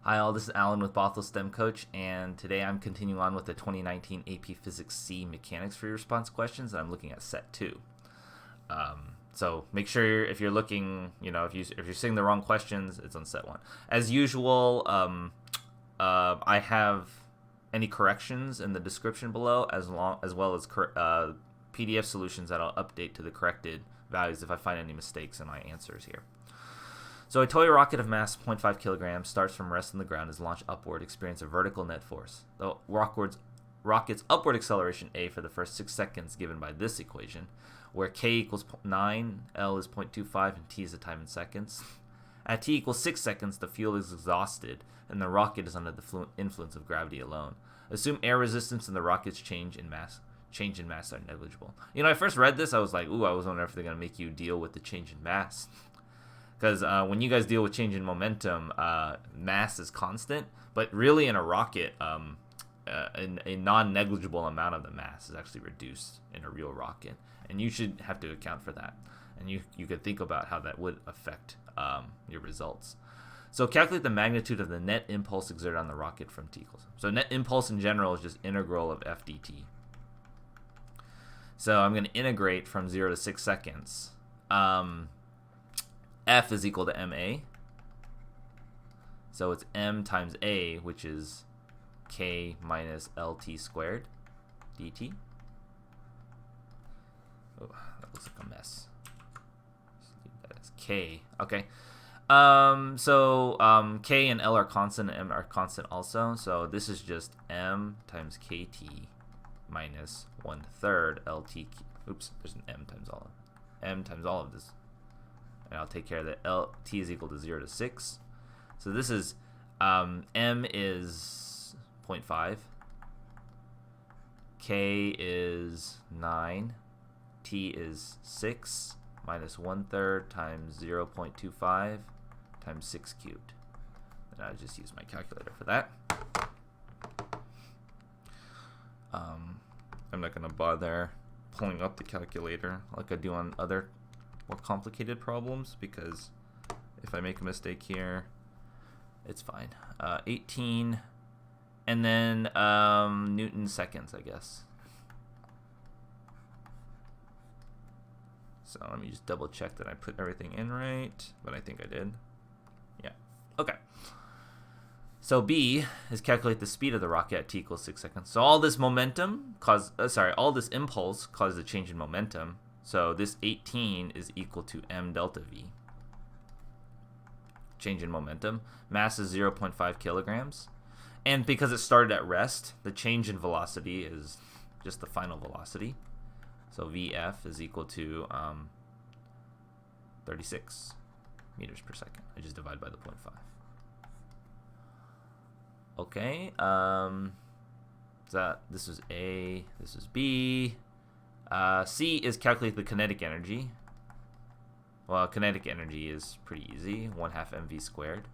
Hi all, this is Alan with Bothell STEM Coach, and today I'm continuing on with the 2019 AP Physics C Mechanics Free Response questions, and I'm looking at set 2. So make sure if you're looking, if you're seeing the wrong questions, it's on set 1. As usual, I have any corrections in the description below, as well as PDF solutions that I'll update to the corrected values if I find any mistakes in my answers here. So a toy rocket of mass 0.5 kilograms starts from rest on the ground, is launched upward, experience a vertical net force. The rocket's upward acceleration a for the first 6 seconds given by this equation, where k equals 9, l is 0.25, and t is the time in seconds. At t equals 6 seconds, the fuel is exhausted, and the rocket is under the influence of gravity alone. Assume air resistance and the rocket's change in mass are negligible. I first read this, I was like, ooh, I was wondering if they're going to make you deal with the change in mass. Because when you guys deal with change in momentum, mass is constant, but really in a rocket, a non-negligible amount of the mass is actually reduced in a real rocket, and you should have to account for that. And you could think about how that would affect your results. So calculate the magnitude of the net impulse exerted on the rocket from t equals. So net impulse in general is just integral of f dt. So I'm going to integrate from 0 to 6 seconds. F is equal to ma. So it's m times a, which is k minus lt squared dt. Oh, that looks like a mess. Just leave that as k. Okay. K and L are constant, and M are constant also. So this is just M times KT minus 1/3 LT. Oops, there's an M times all of this. And I'll take care of that. LT is equal to 0 to 6. So this is M is 0.5. K is 9. T is 6 minus 1/3 times 0.25 times 6 cubed. And I'll just use my calculator for that. I'm not going to bother pulling up the calculator like I do on other more complicated problems, because if I make a mistake here, it's fine. 18, and then Newton seconds, I guess. So let me just double check that I put everything in right, but I think I did. Yeah. Okay. So B is calculate the speed of the rocket at t equals 6 seconds. So all this momentum all this impulse causes a change in momentum. So this 18 is equal to m delta v. Change in momentum. Mass is 0.5 kilograms. And because it started at rest, the change in velocity is just the final velocity. So Vf is equal to 36 meters per second. I just divide by the 0.5. Okay. This was A. This was B. C is calculate the kinetic energy. Well, kinetic energy is pretty easy. 1/2 mv squared.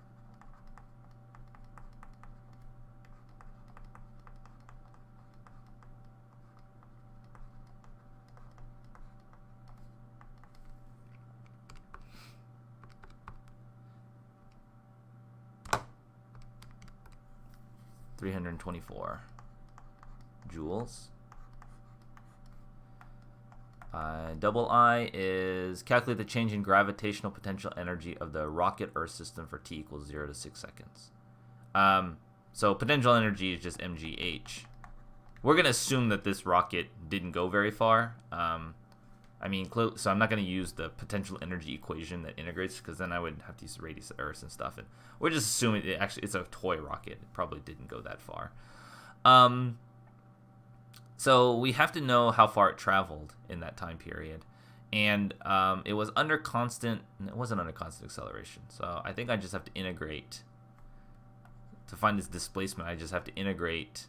(324 joules). Double I is calculate the change in gravitational potential energy of the rocket Earth system for t equals 0 to 6 seconds. So potential energy is just mgh. We're going to assume that this rocket didn't go very far. So I'm not going to use the potential energy equation that integrates, because then I would have to use the radius of Earth and stuff. And we're just assuming it's a toy rocket. It probably didn't go that far. So we have to know how far it traveled in that time period. And it wasn't under constant acceleration. So I think I just have to integrate. To find this displacement, I just have to integrate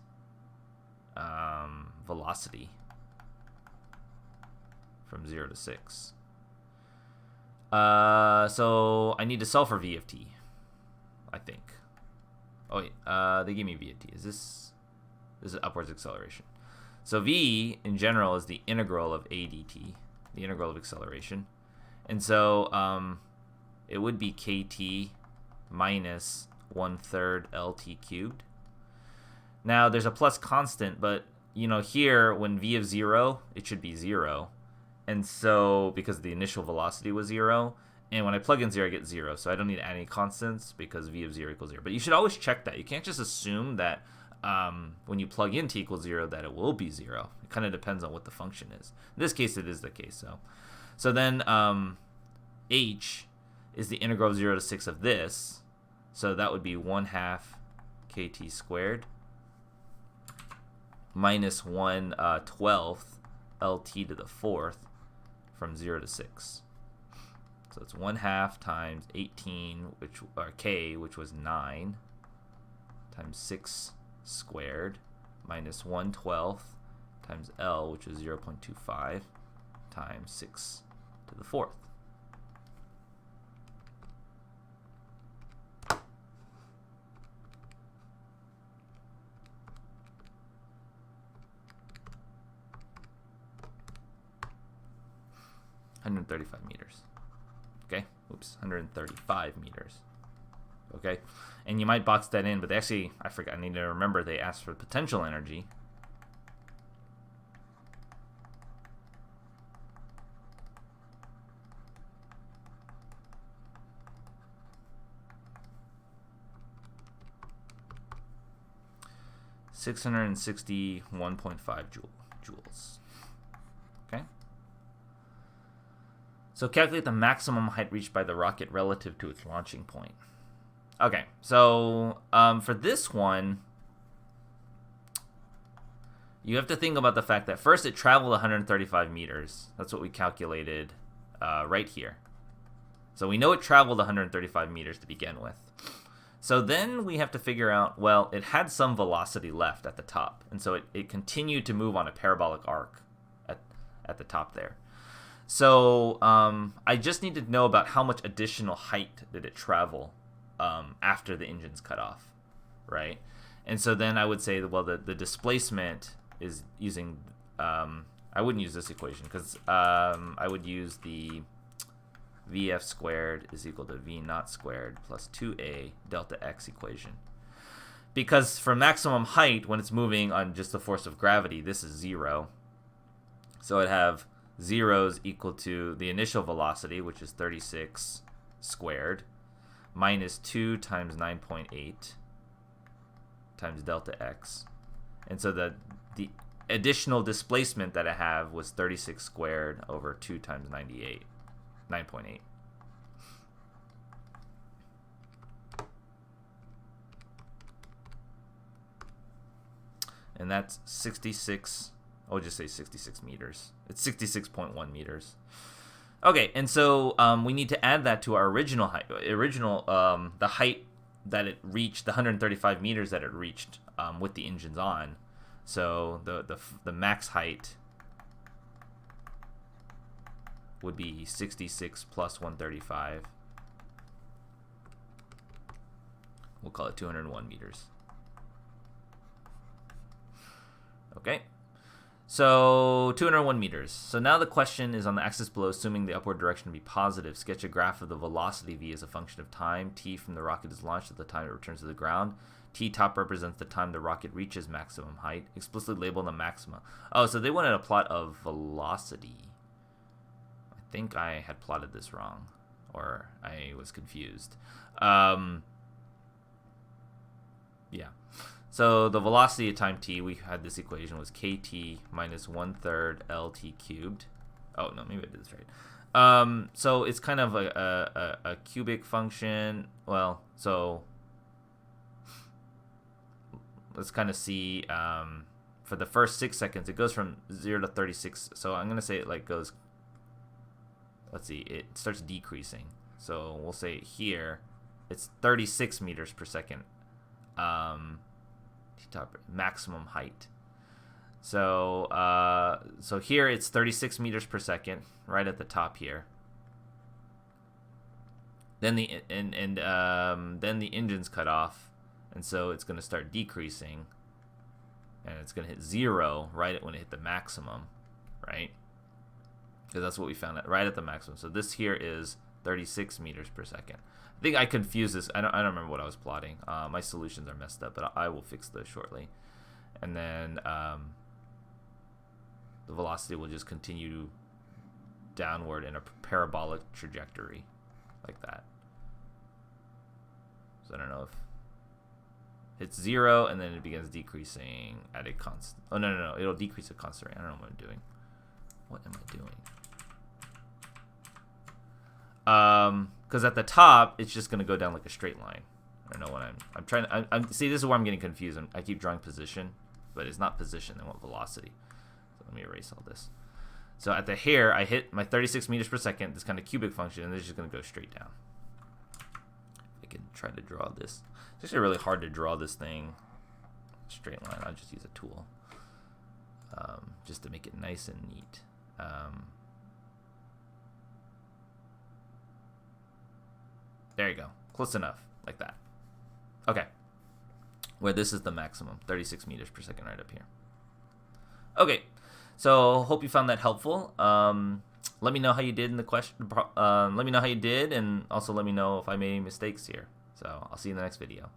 velocity from 0 to 6. So I need to solve for v of t, I think. Oh, wait, they gave me v of t. This is upwards acceleration. So v, in general, is the integral of a dt, the integral of acceleration. And so it would be KT minus 1/3 LT cubed. Now there's a plus constant, but you know, here when v of 0, it should be 0. And so because the initial velocity was 0, and when I plug in 0, I get 0. So I don't need to add any constants because v of 0 equals 0. But you should always check that. You can't just assume that when you plug in t equals 0 that it will be 0. It kind of depends on what the function is. In this case, it is the case. So then h is the integral of 0 to 6 of this. So that would be 1/2 kt squared minus 1/12 lt to the 4th from 0 to 6. So it's 1/2 times 18, or k, which was 9, times 6 squared, minus 1/12 times L, which is 0.25, times 6 to the 4th. $135 meters. Okay, oops, 135 meters. Okay, and you might box that in, but they actually, I forgot, I need to remember they asked for potential energy. (661.5 joules). Okay. So calculate the maximum height reached by the rocket relative to its launching point. Okay, so for this one, you have to think about the fact that first it traveled 135 meters. That's what we calculated right here. So we know it traveled 135 meters to begin with. So then we have to figure out, well, it had some velocity left at the top. And so it continued to move on a parabolic arc at the top there. So I just need to know about how much additional height did it travel after the engine's cut off, right? And so then I would say, well, the displacement is using, I wouldn't use this equation because I would use the Vf squared is equal to V naught squared plus 2a delta x equation. Because for maximum height, when it's moving on just the force of gravity, this is 0. So I'd have 0 is equal to the initial velocity, which is 36 squared, minus 2 times 9.8 times delta x. And so the additional displacement that I have was 36 squared over 2 times 9.8. And that's 66, I'll just say 66 meters. It's 66.1 meters. Okay, and so we need to add that to our original height. The height that it reached, the 135 meters that it reached with the engines on. So the max height would be 66 plus 135. We'll call it 201 meters. Okay. So 201 meters. So now the question is on the axis below, assuming the upward direction to be positive, sketch a graph of the velocity v as a function of time. T from the rocket is launched at the time it returns to the ground. T top represents the time the rocket reaches maximum height. Explicitly label the maxima. Oh, so they wanted a plot of velocity. I think I had plotted this wrong, or I was confused. Yeah. So the velocity at time t, we had this equation, was kt minus 1/3 lt cubed. Oh, no, maybe I did this right. So it's kind of a cubic function. Well, so let's kind of see, for the first 6 seconds, it goes from 0 to 36. So I'm going to say it like goes, let's see, it starts decreasing. So we'll say here, it's 36 meters per second. Top maximum height. So so here it's 36 meters per second, right at the top here. Then the then the engine's cut off, and so it's going to start decreasing, and it's going to hit 0 right when it hit the maximum, right? because that's what we found right at the maximum. So this here is 36 meters per second. I think I confused this. I don't remember what I was plotting. My solutions are messed up, but I will fix those shortly. And then the velocity will just continue downward in a parabolic trajectory like that. So I don't know if it's 0 and then it begins decreasing at a constant. Oh, no. It'll decrease at constant rate. I don't know what I'm doing. What am I doing? Because at the top, it's just going to go down like a straight line. I don't know what I'm trying to, see, this is where I'm getting confused. I keep drawing position, but it's not position. I want velocity. So let me erase all this. So at the here, I hit my 36 meters per second, this kind of cubic function, and it's just going to go straight down. I can try to draw this. It's actually really hard to draw this thing straight line. I'll just use a tool just to make it nice and neat. There you go. Close enough. Like that. Okay. Where this is the maximum. 36 meters per second right up here. Okay. So, hope you found that helpful. Let me know how you did in the question. Let me know how you did, and also let me know if I made any mistakes here. So, I'll see you in the next video.